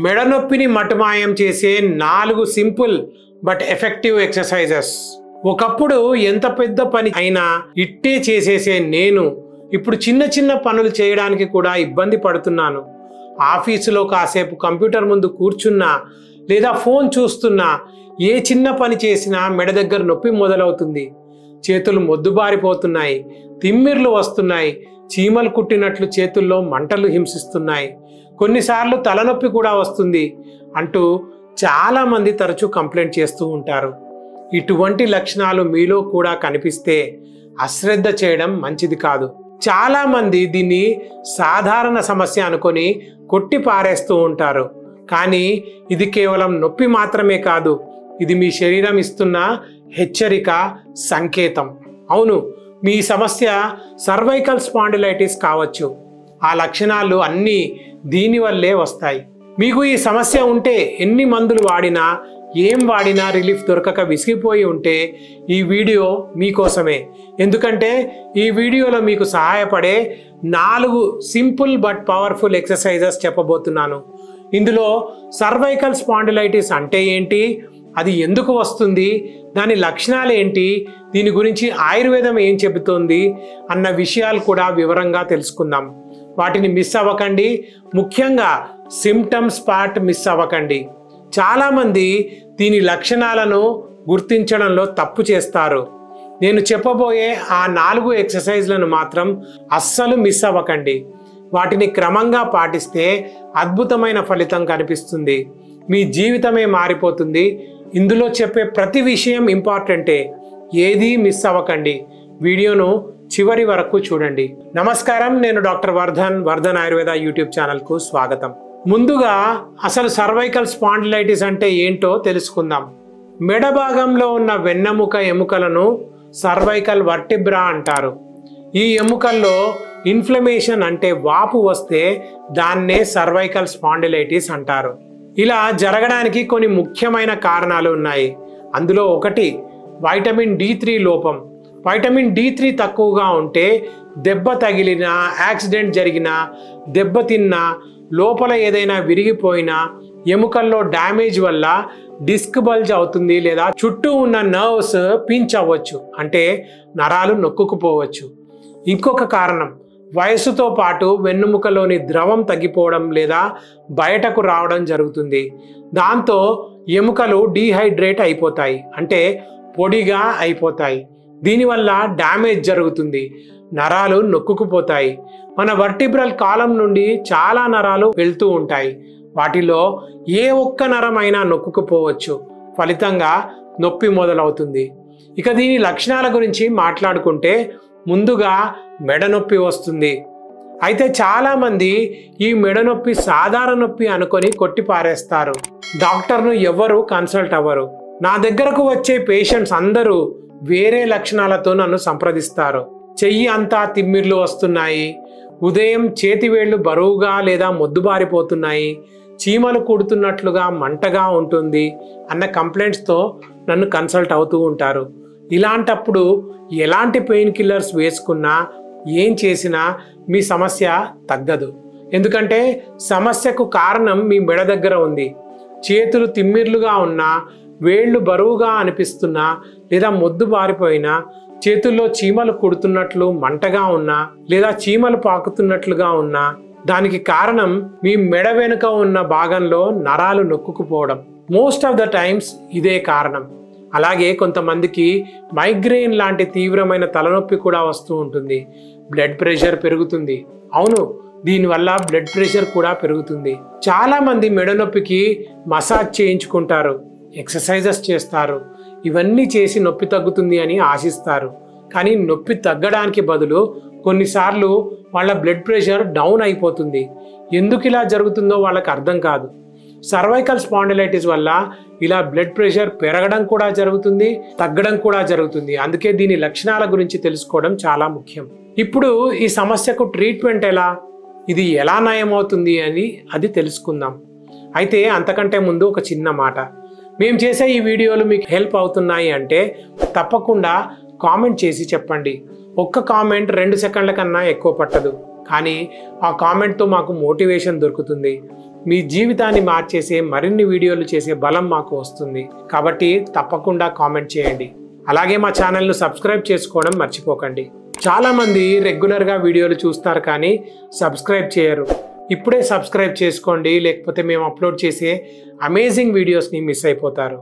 మెడ నొప్పిని మటుమాయం చేసే 4 సింపుల్ బట్ ఎఫెక్టివ్ ఎక్సర్సైజెస్. ఒకప్పుడు ఎంత పెద్ద పని అయినా ఇట్టే చేసేసే నేను ఇప్పుడు చిన్న చిన్న పనులు చేయడానికి కూడా ఇబ్బంది పడుతున్నాను. ఆఫీసులో కాసేపు కంప్యూటర్ ముందు కూర్చున్నా లేదా ఫోన్ చూస్తున్నా ఏ చిన్న పని చేసినా మెడ దగ్గర నొప్పి మొదలవుతుంది. చేతులు మొద్దుబారిపోతున్నాయి, తిమ్మిర్లు వస్తున్నాయి, చీమలు కుట్టినట్లు చేతుల్లో మంటలు హింసిస్తున్నాయి, కొన్నిసార్లు తలనొప్పి కూడా వస్తుంది అంటూ చాలామంది తరచూ కంప్లైంట్ చేస్తూ ఉంటారు. ఇటువంటి లక్షణాలు మీలో కూడా కనిపిస్తే అశ్రద్ధ చేయడం మంచిది కాదు. చాలామంది దీన్ని సాధారణ సమస్య అనుకొని కొట్టి పారేస్తూ ఉంటారు. కానీ ఇది కేవలం నొప్పి మాత్రమే కాదు, ఇది మీ శరీరం ఇస్తున్న హెచ్చరిక, సంకేతం. అవును, మీ సమస్య సర్వైకల్ స్పాండిలైటిస్ కావచ్చు. ఆ లక్షణాలు అన్నీ దీనివల్లే వస్తాయి. మీకు ఈ సమస్య ఉంటే ఎన్ని మందులు వాడినా ఏం వాడినా రిలీఫ్ దొరకక విసిగిపోయి ఉంటే ఈ వీడియో మీకోసమే. ఎందుకంటే ఈ వీడియోలో మీకు సహాయపడే 4 సింపుల్ బట్ పవర్ఫుల్ ఎక్సర్సైజెస్ చెప్పబోతున్నాను. ఇందులో సర్వైకల్ స్పాండిలైటిస్ అంటే ఏంటి, అది ఎందుకు వస్తుంది, దాని లక్షణాలు ఏంటి, దీని గురించి ఆయుర్వేదం ఏం చెబుతోంది అన్న విషయాలు కూడా వివరంగా తెలుసుకుందాం. వాటిని మిస్ అవ్వకండి. ముఖ్యంగా సిమ్టమ్స్ పార్ట్ మిస్ అవ్వకండి. చాలామంది దీని లక్షణాలను గుర్తించడంలో తప్పు చేస్తారు. నేను చెప్పబోయే ఆ 4 ఎక్సర్సైజ్లను మాత్రం అస్సలు మిస్ అవ్వకండి. వాటిని క్రమంగా పాటిస్తే అద్భుతమైన ఫలితం కనిపిస్తుంది. మీ జీవితమే మారిపోతుంది. ఇందులో చెప్పే ప్రతి విషయం ఇంపార్టెంటే, ఏదీ మిస్ అవ్వకండి. వీడియోను చివరి వరకు చూడండి. నమస్కారం, నేను డాక్టర్ వర్ధన్ ఆయుర్వేద యూట్యూబ్ ఛానల్కు స్వాగతం. ముందుగా అసలు సర్వైకల్ స్పాండిలైటిస్ అంటే ఏంటో తెలుసుకుందాం. మెడ భాగంలో ఉన్న వెన్నెముక ఎముకలను సర్వైకల్ వర్టిబ్రా అంటారు. ఈ ఎముకల్లో ఇన్ఫ్లమేషన్ అంటే వాపు వస్తే దాన్నే సర్వైకల్ స్పాండిలైటిస్ అంటారు. ఇలా జరగడానికి కొన్ని ముఖ్యమైన కారణాలు ఉన్నాయి. అందులో ఒకటి వైటమిన్ D3 లోపం. వైటమిన్ D3 తక్కువగా ఉంటే దెబ్బ తగిలినా, యాక్సిడెంట్ జరిగినా, దెబ్బతిన్నా, లోపల ఏదైనా విరిగిపోయినా, ఎముకల్లో డ్యామేజ్ వల్ల డిస్క్ బల్జ్ అవుతుంది, లేదా చుట్టూ ఉన్న నర్వ్స్ పించ్ అవ్వచ్చు, అంటే నరాలు నొక్కుకుపోవచ్చు. ఇంకొక కారణం, వయసుతో పాటు వెన్నుముకలోని ద్రవం తగ్గిపోవడం లేదా బయటకు రావడం జరుగుతుంది. దాంతో ఎముకలు డీహైడ్రేట్ అయిపోతాయి, అంటే పొడిగా అయిపోతాయి. దీనివల్ల డ్యామేజ్ జరుగుతుంది, నరాలు నొక్కుకుపోతాయి. మన వర్టిబ్రల్ కాలం నుండి చాలా నరాలు వెళ్తూ ఉంటాయి. వాటిలో ఏ ఒక్క నరమైనా నొక్కుకుపోవచ్చు. ఫలితంగా నొప్పి మొదలవుతుంది. ఇక దీని లక్షణాల గురించి మాట్లాడుకుంటే ముందుగా మెడ నొప్పి వస్తుంది. అయితే చాలామంది ఈ మెడ నొప్పి సాధారణ నొప్పి అనుకొని కొట్టి పారేస్తారు. డాక్టర్ను ఎవరు కన్సల్ట్ అవ్వరు. నా దగ్గరకు వచ్చే పేషెంట్స్ అందరూ వేరే లక్షణాలతో నన్ను సంప్రదిస్తారు. చెయ్యి అంతా తిమ్మిర్లు వస్తున్నాయి, ఉదయం చేతివేళ్లు బరువుగా లేదా మొద్దుబారిపోతున్నాయి, చీమలు కుడుతున్నట్లుగా మంటగా ఉంటుంది అన్న కంప్లైంట్స్తో నన్ను కన్సల్ట్ అవుతూ ఉంటారు. ఇలాంటప్పుడు ఎలాంటి పెయిన్ కిల్లర్స్ వేసుకున్నా, ఏం చేసినా మీ సమస్య తగ్గదు. ఎందుకంటే సమస్యకు కారణం మీ మెడ దగ్గర ఉంది. చేతులు తిమ్మిర్లుగా ఉన్నా, వేళ్ళు బరువుగా అనిపిస్తున్నా, లేదా మొద్దు బారిపోయినా, చేతుల్లో చీమలు కుడుతున్నట్లు మంటగా ఉన్నా, లేదా చీమలు పాకుతున్నట్లుగా ఉన్నా, దానికి కారణం మీ మెడ వెనుక ఉన్న భాగంలో నరాలు నొక్కుకుపోవడం. మోస్ట్ ఆఫ్ ద టైమ్స్ ఇదే కారణం. అలాగే కొంతమందికి మైగ్రెయిన్ లాంటి తీవ్రమైన తలనొప్పి కూడా వస్తూ ఉంటుంది. బ్లడ్ ప్రెషర్ పెరుగుతుంది. అవును, దీనివల్ల బ్లడ్ ప్రెషర్ కూడా పెరుగుతుంది. చాలామంది మెడ నొప్పికి మసాజ్ చేయించుకుంటారు, ఎక్సర్సైజెస్ చేస్తారు. ఇవన్నీ చేసి నొప్పి తగ్గుతుంది అని ఆశిస్తారు. కానీ నొప్పి తగ్గడానికి బదులు కొన్నిసార్లు వాళ్ళ బ్లడ్ ప్రెషర్ డౌన్ అయిపోతుంది. ఎందుకు ఇలా జరుగుతుందో వాళ్ళకి అర్థం కాదు. సర్వైకల్ స్పాండిలైటిస్ వల్ల ఇలా బ్లడ్ ప్రెషర్ పెరగడం కూడా జరుగుతుంది, తగ్గడం కూడా జరుగుతుంది. అందుకే దీని లక్షణాల గురించి తెలుసుకోవడం చాలా ముఖ్యం. ఇప్పుడు ఈ సమస్యకు ట్రీట్మెంట్ ఎలా, ఇది ఎలా నయం అవుతుంది అని అది తెలుసుకుందాం. అయితే అంతకంటే ముందు ఒక చిన్న మాట. మేము చేసే ఈ వీడియోలు మీకు హెల్ప్ అవుతున్నాయి అంటే తప్పకుండా కామెంట్ చేసి చెప్పండి. ఒక్క కామెంట్ 2 సెకండ్ల కన్నా ఎక్కువ పట్టదు, కానీ ఆ కామెంట్తో మాకు మోటివేషన్ దొరుకుతుంది. మీ జీవితాన్ని మార్చేసే మరిన్ని వీడియోలు చేసే బలం మాకు వస్తుంది. కాబట్టి తప్పకుండా కామెంట్ చేయండి. అలాగే మా ఛానల్ను సబ్స్క్రైబ్ చేసుకోవడం మర్చిపోకండి. చాలామంది రెగ్యులర్గా వీడియోలు చూస్తారు కానీ సబ్స్క్రైబ్ చేయరు. ఇప్పుడే సబ్స్క్రైబ్ చేసుకోండి, లేకపోతే మేము అప్లోడ్ చేసే అమేజింగ్ వీడియోస్ని మిస్ అయిపోతారు.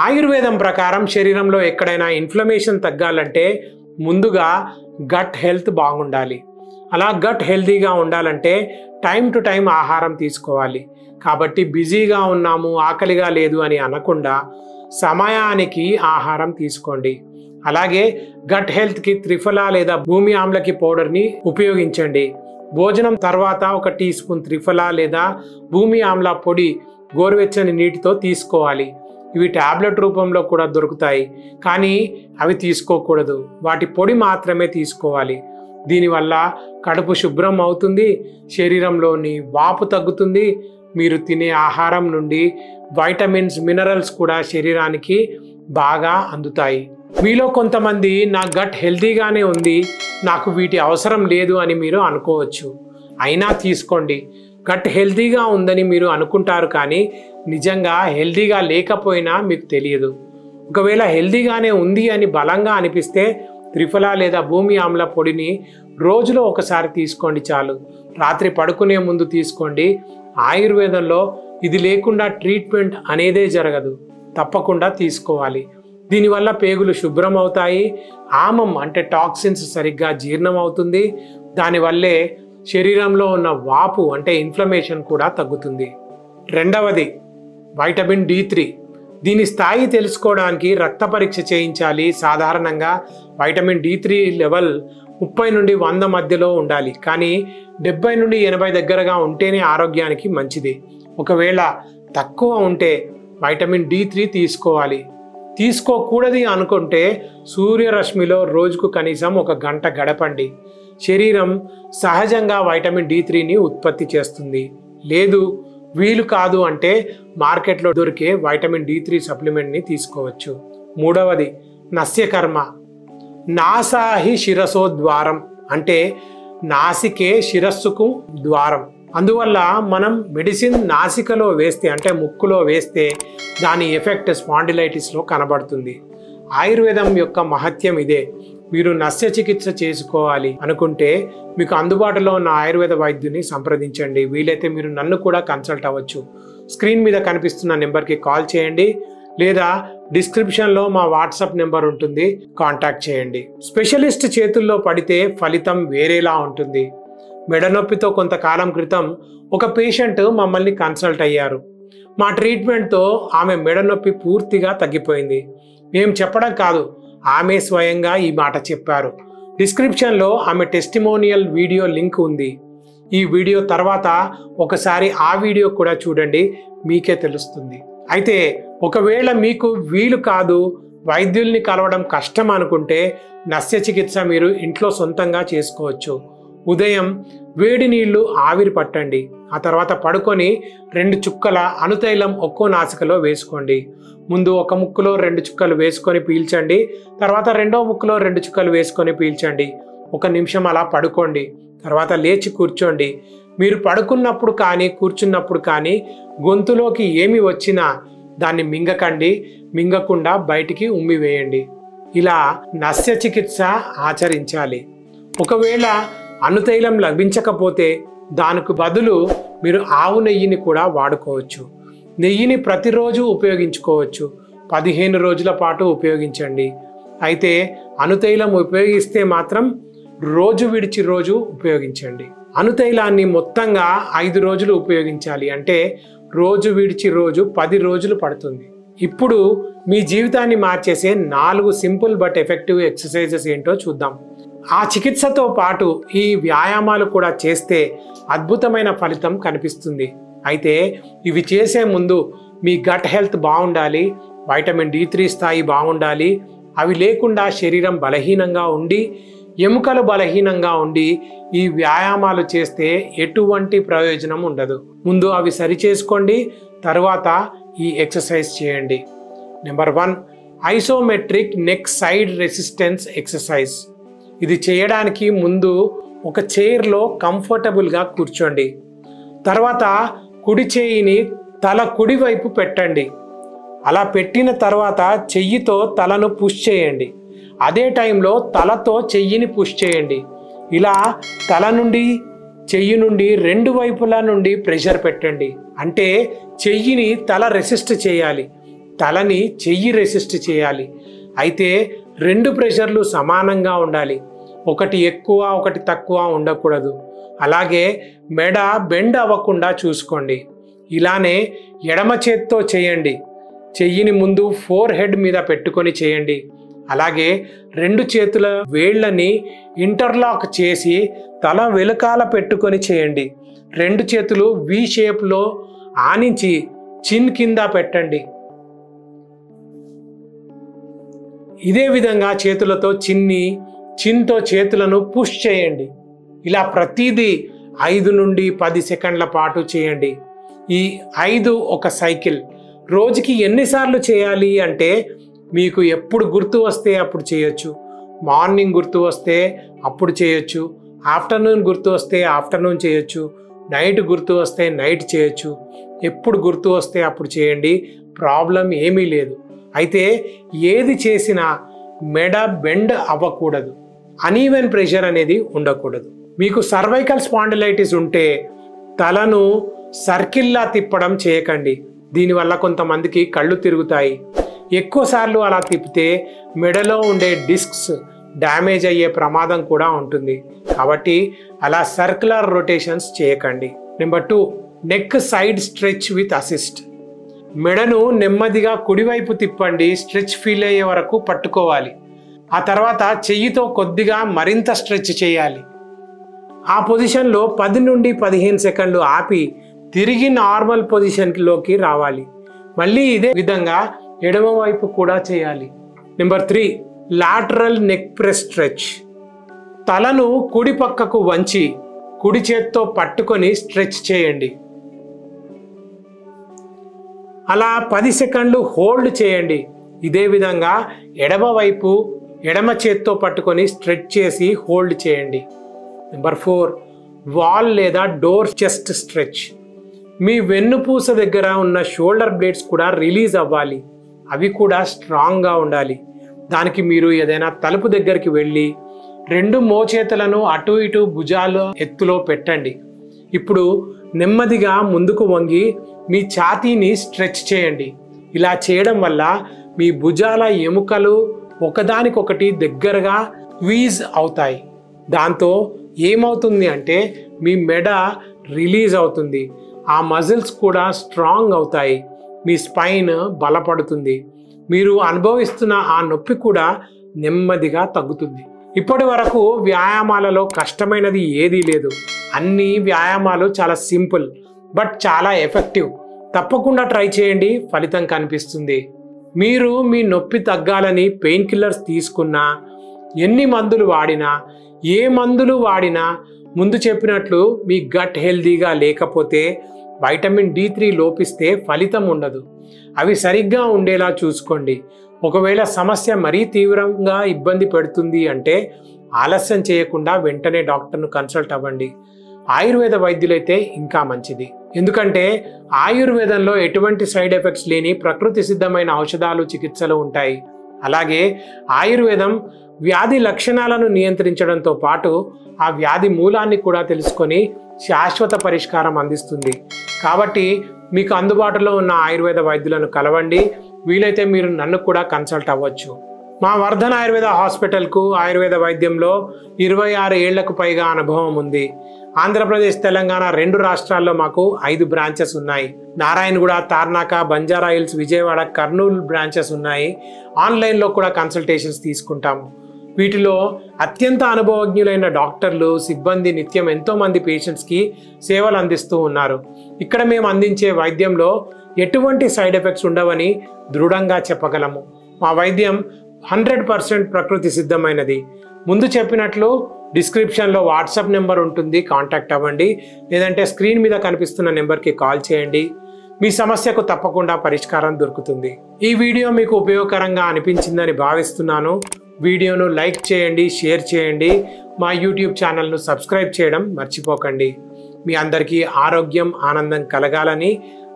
ఆయుర్వేదం ప్రకారం శరీరంలో ఎక్కడైనా ఇన్ఫ్లమేషన్ తగ్గాలంటే ముందుగా గట్ హెల్త్ బాగుండాలి. అలా గట్ హెల్తీగా ఉండాలంటే టైం టు టైం ఆహారం తీసుకోవాలి. కాబట్టి బిజీగా ఉన్నాము, ఆకలిగా లేదు అని అనకుండా సమయానికి ఆహారం తీసుకోండి. అలాగే గట్ హెల్త్కి త్రిఫల లేదా భూమి ఆమ్లకి పౌడర్ని ఉపయోగించండి. భోజనం తర్వాత 1 టీ స్పూన్ త్రిఫల లేదా భూమి ఆమ్ల పొడి గోరువెచ్చని నీటితో తీసుకోవాలి. ఇవి టాబ్లెట్ రూపంలో కూడా దొరుకుతాయి, కానీ అవి తీసుకోకూడదు. వాటి పొడి మాత్రమే తీసుకోవాలి. దీనివల్ల కడుపు శుభ్రం అవుతుంది, శరీరంలోని వాపు తగ్గుతుంది. మీరు తినే ఆహారం నుండి వైటమిన్స్, మినరల్స్ కూడా శరీరానికి బాగా అందుతాయి. మీలో కొంతమంది నా గట్ హెల్తీగానే ఉంది, నాకు వీటి అవసరం లేదు అని మీరు అనుకోవచ్చు. అయినా తీసుకోండి. గట్ హెల్తీగా ఉందని మీరు అనుకుంటారు, కానీ నిజంగా హెల్తీగా లేకపోయినా మీకు తెలియదు. ఒకవేళ హెల్తీగానే ఉంది అని బలంగా అనిపిస్తే త్రిఫల లేదా భూమి ఆమ్ల పొడిని రోజులో ఒకసారి తీసుకోండి చాలు. రాత్రి పడుకునే ముందు తీసుకోండి. ఆయుర్వేదంలో ఇది లేకుండా ట్రీట్మెంట్ అనేదే జరగదు. తప్పకుండా తీసుకోవాలి. దీనివల్ల పేగులు శుభ్రం అవుతాయి. ఆమం అంటే టాక్సిన్స్ సరిగ్గా జీర్ణం అవుతుంది. దానివల్లే శరీరంలో ఉన్న వాపు అంటే ఇన్ఫ్లమేషన్ కూడా తగ్గుతుంది. రెండవది వైటమిన్ D3. దీని స్థాయి తెలుసుకోవడానికి రక్త పరీక్ష చేయించాలి. సాధారణంగా వైటమిన్ D3 లెవెల్ 30 నుండి 100 మధ్యలో ఉండాలి, కానీ 70 నుండి 80 దగ్గరగా ఉంటేనే ఆరోగ్యానికి మంచిది. ఒకవేళ తక్కువ ఉంటే వైటమిన్ D3 తీసుకోవాలి. తీసుకోకూడదు అనుకుంటే సూర్యరశ్మిలో రోజుకు కనీసం 1 గంట గడపండి. శరీరం సహజంగా వైటమిన్ D3ని ఉత్పత్తి చేస్తుంది. లేదు వీలు కాదు అంటే మార్కెట్లో దొరికే వైటమిన్ D3 సప్లిమెంట్ని తీసుకోవచ్చు. మూడవది నస్యకర్మ. నాసాహి శిరసోద్వారం అంటే నాసికే శిరస్సుకు ద్వారం. అందువల్ల మనం మెడిసిన్ నాసికలో వేస్తే అంటే ముక్కులో వేస్తే దాని ఎఫెక్ట్ స్పాండిలైటిస్లో కనబడుతుంది. ఆయుర్వేదం యొక్క మహత్యం ఇదే. మీరు నస్య చికిత్స చేసుకోవాలి అనుకుంటే మీకు అందుబాటులో ఉన్న ఆయుర్వేద వైద్యుని సంప్రదించండి. వీలైతే మీరు నన్ను కూడా కన్సల్ట్ అవ్వచ్చు. స్క్రీన్ మీద కనిపిస్తున్న నెంబర్కి కాల్ చేయండి, లేదా డిస్క్రిప్షన్లో మా వాట్సాప్ నెంబర్ ఉంటుంది, కాంటాక్ట్ చేయండి. స్పెషలిస్ట్ చేతుల్లో పడితే ఫలితం వేరేలా ఉంటుంది. మెడనొప్పితో కొంతకాలం క్రితం ఒక పేషెంట్ మమ్మల్ని కన్సల్ట్ అయ్యారు. మా ట్రీట్మెంట్తో ఆమె మెడనొప్పి పూర్తిగా తగ్గిపోయింది. మేము చెప్పడం కాదు, ఆమె స్వయంగా ఈ మాట చెప్పారు. డిస్క్రిప్షన్లో ఆమె టెస్టిమోనియల్ వీడియో లింక్ ఉంది. ఈ వీడియో తర్వాత ఒకసారి ఆ వీడియో కూడా చూడండి, మీకే తెలుస్తుంది. అయితే ఒకవేళ మీకు వీలు కాదు, వైద్యుల్ని కలవడం కష్టం అనుకుంటే నస్య చికిత్స మీరు ఇంట్లో సొంతంగా చేసుకోవచ్చు. ఉదయం వేడి నీళ్లు ఆవిరి పట్టండి. ఆ తర్వాత పడుకొని 2 చుక్కల అనుతైలం ఒక్కో నాసికలో వేసుకోండి. ముందు ఒక ముక్కులో 2 చుక్కలు వేసుకొని పీల్చండి. తర్వాత రెండో ముక్కులో 2 చుక్కలు వేసుకొని పీల్చండి. 1 నిమిషం అలా పడుకోండి. తర్వాత లేచి కూర్చోండి. మీరు పడుకున్నప్పుడు కానీ కూర్చున్నప్పుడు కానీ గొంతులోకి ఏమి వచ్చినా దాన్ని మింగకండి. మింగకుండా బయటికి ఉమ్మివేయండి. ఇలా నస్య చికిత్స ఆచరించాలి. ఒకవేళ అనుతైలం లభించకపోతే దానికి బదులు మీరు ఆవు నెయ్యిని కూడా వాడుకోవచ్చు. నెయ్యిని ప్రతిరోజు ఉపయోగించుకోవచ్చు. 15 రోజుల పాటు ఉపయోగించండి. అయితే అనుతైలం ఉపయోగిస్తే మాత్రం రోజు విడిచి రోజు ఉపయోగించండి. అనుతైలాన్ని మొత్తంగా 5 రోజులు ఉపయోగించాలి. అంటే రోజు విడిచి రోజు 10 రోజులు పడుతుంది. ఇప్పుడు మీ జీవితాన్ని మార్చేసే 4 సింపుల్ బట్ ఎఫెక్టివ్ ఎక్సర్సైజెస్ ఏంటో చూద్దాం. ఆ చికిత్సతో పాటు ఈ వ్యాయామాలు కూడా చేస్తే అద్భుతమైన ఫలితం కనిపిస్తుంది. అయితే ఇవి చేసే ముందు మీ గట్ హెల్త్ బాగుండాలి, వైటమిన్ D3 స్థాయి బాగుండాలి. అవి లేకుండా శరీరం బలహీనంగా ఉండి, ఎముకలు బలహీనంగా ఉండి ఈ వ్యాయామాలు చేస్తే ఎటువంటి ప్రయోజనం ఉండదు. ముందు అవి సరిచేసుకోండి, తర్వాత ఈ ఎక్సర్సైజ్ చేయండి. Number 1, isometric neck side resistance exercise. ఇది చేయడానికి ముందు ఒక చైర్లో కంఫర్టబుల్గా కూర్చోండి. తర్వాత కుడి చేయిని తల కుడి వైపు పెట్టండి. అలా పెట్టిన తర్వాత చెయ్యితో తలను పుష్ చేయండి. అదే టైంలో తలతో చెయ్యిని పుష్ చేయండి. ఇలా తల నుండి చెయ్యి నుండి రెండు వైపుల నుండి ప్రెషర్ పెట్టండి. అంటే చెయ్యిని తల రెసిస్ట్ చేయాలి, తలని చెయ్యి రెసిస్ట్ చేయాలి. అయితే రెండు ప్రెషర్లు సమానంగా ఉండాలి, ఒకటి ఎక్కువ ఒకటి తక్కువ ఉండకూడదు. అలాగే మెడ బెండ్ అవ్వకుండా చూసుకోండి. ఇలానే ఎడమ చేత్తో చేయండి. చెయ్యిని ముందు ఫోర్ హెడ్ మీద పెట్టుకొని చేయండి. అలాగే రెండు చేతుల వేళ్ళని ఇంటర్లాక్ చేసి తల వెలుకాల పెట్టుకొని చేయండి. రెండు చేతులు వి షేప్లో ఆనించి చిన్ కింద పెట్టండి. ఇదే విధంగా చేతులతో చిన్తో చేతులను పుష్ చేయండి. ఇలా ప్రతిదీ 5 నుండి 10 సెకండ్ల పాటు చేయండి. ఈ 5 ఒక సైకిల్. రోజుకి ఎన్నిసార్లు చేయాలి అంటే మీకు ఎప్పుడు గుర్తు వస్తే అప్పుడు చేయొచ్చు. మార్నింగ్ గుర్తు వస్తే అప్పుడు చేయొచ్చు, ఆఫ్టర్నూన్ గుర్తు వస్తే ఆఫ్టర్నూన్ చేయొచ్చు, నైట్ గుర్తు వస్తే నైట్ చేయొచ్చు. ఎప్పుడు గుర్తు వస్తే అప్పుడు చేయండి, ప్రాబ్లం ఏమీ లేదు. అయితే ఏది చేసినా మెడ బెండ్ అవ్వకూడదు, అనీవెన్ ప్రెషర్ అనేది ఉండకూడదు. మీకు సర్వైకల్ స్పాండిలైటిస్ ఉంటే తలను సర్కిల్లా తిప్పడం చేయకండి. దీనివల్ల కొంతమందికి కళ్ళు తిరుగుతాయి. ఎక్కువసార్లు అలా తిప్పితే మెడలో ఉండే డిస్క్స్ డ్యామేజ్ అయ్యే ప్రమాదం కూడా ఉంటుంది. కాబట్టి అలా సర్క్యులర్ రొటేషన్స్ చేయకండి. Number 2, neck side stretch with assist. మెడను నెమ్మదిగా కుడివైపు తిప్పండి. స్ట్రెచ్ ఫీల్ అయ్యే వరకు పట్టుకోవాలి. ఆ తర్వాత చెయ్యితో కొద్దిగా మరింత స్ట్రెచ్ చేయాలి. ఆ పొజిషన్లో 10 నుండి 15 సెకండ్లు ఆపి తిరిగి నార్మల్ పొజిషన్లోకి రావాలి. మళ్ళీ ఇదే విధంగా ఎడమ వైపు కూడా చేయాలి. Number 3, lateral neck press stretch. తలను కుడి పక్కకు వంచి కుడి చేత్తో పట్టుకొని స్ట్రెచ్ చేయండి. అలా 10 సెకండ్లు హోల్డ్ చేయండి. ఇదే విధంగా ఎడమ చేత్తో పట్టుకొని స్ట్రెచ్ చేసి హోల్డ్ చేయండి. నెంబర్ 4, వాల్ లేదా డోర్ చెస్ట్ స్ట్రెచ్. మీ వెన్నుపూస దగ్గర ఉన్న షోల్డర్ బ్లేడ్స్ కూడా రిలీజ్ అవ్వాలి, అవి కూడా స్ట్రాంగ్గా ఉండాలి. దానికి మీరు ఏదైనా తలుపు దగ్గరికి వెళ్ళి 2 మోచేతులను అటు ఇటు భుజాల ఎత్తులో పెట్టండి. ఇప్పుడు నెమ్మదిగా ముందుకు వంగి మీ ఛాతీని స్ట్రెచ్ చేయండి. ఇలా చేయడం వల్ల మీ భుజాల ఎముకలు ఒకదానికొకటి దగ్గరగా స్క్వీజ్ అవుతాయి. దాంతో ఏమవుతుంది అంటే మీ మెడ రిలీజ్ అవుతుంది, ఆ మజిల్స్ కూడా స్ట్రాంగ్ అవుతాయి, మీ స్పైన్ బలపడుతుంది, మీరు అనుభవిస్తున్న ఆ నొప్పి కూడా నెమ్మదిగా తగ్గుతుంది. ఇప్పటి వరకు వ్యాయామాలలో కష్టమైనది ఏదీ లేదు. అన్ని వ్యాయామాలు చాలా సింపుల్ బట్ చాలా ఎఫెక్టివ్. తప్పకుండా ట్రై చేయండి, ఫలితం కనిపిస్తుంది. మీరు మీ నొప్పి తగ్గాలని పెయిన్ కిల్లర్స్ తీసుకున్నా, ఎన్ని మందులు వాడినా, ఏ మందులు వాడినా ముందు చెప్పినట్లు మీ గట్ హెల్దీగా లేకపోతే వైటమిన్ D3 లోపిస్తే ఫలితం ఉండదు. అవి సరిగ్గా ఉండేలా చూసుకోండి. ఒకవేళ సమస్య మరీ తీవ్రంగా ఇబ్బంది పెడుతుంది అంటే ఆలస్యం చేయకుండా వెంటనే డాక్టర్ను కన్సల్ట్ అవ్వండి. ఆయుర్వేద వైద్యులైతే ఇంకా మంచిది. ఎందుకంటే ఆయుర్వేదంలో ఎటువంటి సైడ్ ఎఫెక్ట్స్ లేని ప్రకృతి సిద్ధమైన ఔషధాలు, చికిత్సలు ఉంటాయి. అలాగే ఆయుర్వేదం వ్యాధి లక్షణాలను నియంత్రించడంతో పాటు ఆ వ్యాధి మూలాన్ని కూడా తెలుసుకొని శాశ్వత పరిష్కారం అందిస్తుంది. కాబట్టి మీకు అందుబాటులో ఉన్న ఆయుర్వేద వైద్యులను కలవండి. వీలైతే మీరు నన్ను కూడా కన్సల్ట్ అవ్వచ్చు. మా వర్ధన్ ఆయుర్వేద హాస్పిటల్కు ఆయుర్వేద వైద్యంలో 26 ఏళ్లకు పైగా అనుభవం ఉంది. ఆంధ్రప్రదేశ్, తెలంగాణ 2 రాష్ట్రాల్లో మాకు 5 బ్రాంచెస్ ఉన్నాయి. నారాయణగూడ, తార్నాక, బంజారా హిల్స్, విజయవాడ, కర్నూలు బ్రాంచెస్ ఉన్నాయి. ఆన్లైన్లో కూడా కన్సల్టేషన్స్ తీసుకుంటాము. వీటిలో అత్యంత అనుభవజ్ఞులైన డాక్టర్లు, సిబ్బంది నిత్యం ఎంతోమంది పేషెంట్స్కి సేవలు అందిస్తూ ఉన్నారు. ఇక్కడ మేము అందించే వైద్యంలో ఎటువంటి సైడ్ ఎఫెక్ట్స్ ఉండవని దృఢంగా చెప్పగలము. మా వైద్యం 100% ప్రకృతి సిద్ధమైనది. ముందు చెప్పినట్లు డిస్క్రిప్షన్లో వాట్సాప్ నెంబర్ ఉంటుంది, కాంటాక్ట్ అవ్వండి. లేదంటే స్క్రీన్ మీద కనిపిస్తున్న నెంబర్కి కాల్ చేయండి. మీ సమస్యకు తప్పకుండా పరిష్కారం దొరుకుతుంది. ఈ వీడియో మీకు ఉపయోగకరంగా అనిపించిందని భావిస్తున్నాను. వీడియోను లైక్ చేయండి, షేర్ చేయండి. మా యూట్యూబ్ ఛానల్ను సబ్స్క్రైబ్ చేయడం మర్చిపోకండి. మీ అందరికీ ఆరోగ్యం ఆనందం కలగాలని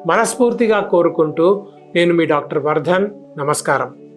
మనస్ఫూర్తిగా కోరుకుంటూ నేను మీ డాక్టర్ వర్ధన్. నమస్కారం.